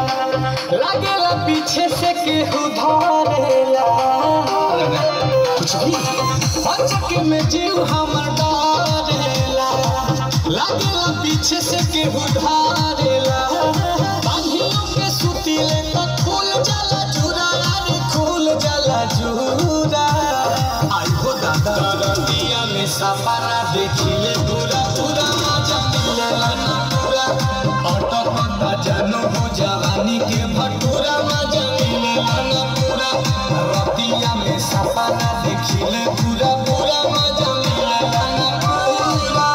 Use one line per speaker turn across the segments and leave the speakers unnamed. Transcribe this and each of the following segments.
लागेला पीछे से केहू धरेला कुछ भी पंचक में जीव हमर डरेला लागेला पीछे से केहू धरेला बांधियों के सुतीले त खुल जाला जुरा रे खुल जाला जुरा आई हो दादा दरदिया में सपना देखिले पूरा पूरा मजा मिलेला ना पूरा अटकता जानू हो जवानी के भटूरा मजा मिलेला ना पूरा रतिया में सपना देखिले पूरा पूरा मजा मिलेला ना पूरा।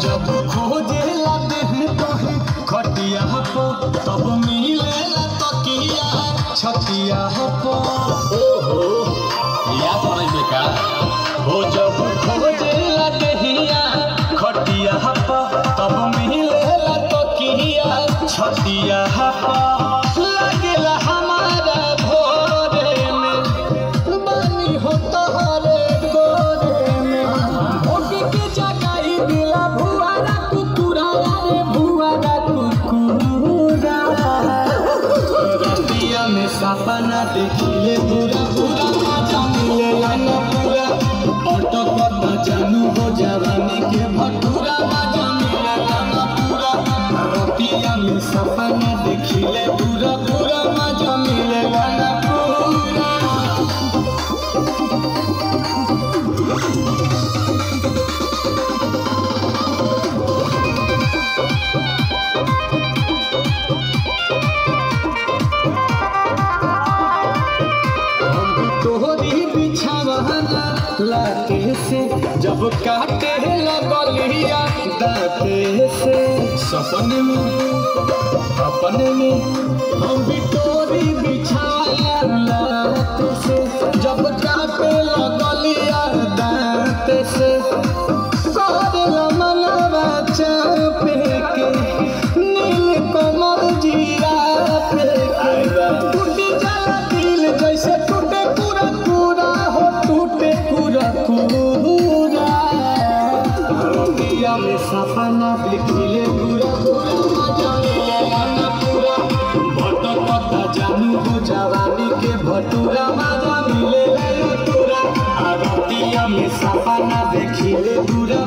जब खोजेला देह कहीं खटिया हो तब मिलेला तकिया छतिया हो ओहो याद नहीं बेका हो जब खोजेला देहिया खटिया हो तब मिलेला तकिया छतिया हो लागेला हमारा भोरे में बानी हो तोहरे गोरे में ओके के जगाई दिला भुआरा कुकुरा रे भुआरा कुकुरा रतिया में सपना देखिले पूरा पूरा मजा मिलेला ना पूरा अटकता जानू हो जवानी के भटूरा मजा मिलेला ना पूरा रतिया में सपना देखिले पूरा पूरा मजा मिलेला ना पूरा। तोहरी बिछावना लाके से जब काटे लगलिया दाते से सपने में अपने में हम भी तोरी बिछावना लाके से जब काटे लगलिया दाते से सारे मनवा चापे के नील कमर जीरा पे के टूटी जाला दिल जैसे टूटे पूरा पूरा हो टूटे पूरा पूरा रतिया में सपना देखिले पूरा पूरा मजा मिलेला ना पूरा भटकता जानू हो जवानी के भटूरा मजा मिलेला ना पूरा रतिया में सपना देखिले पूरा।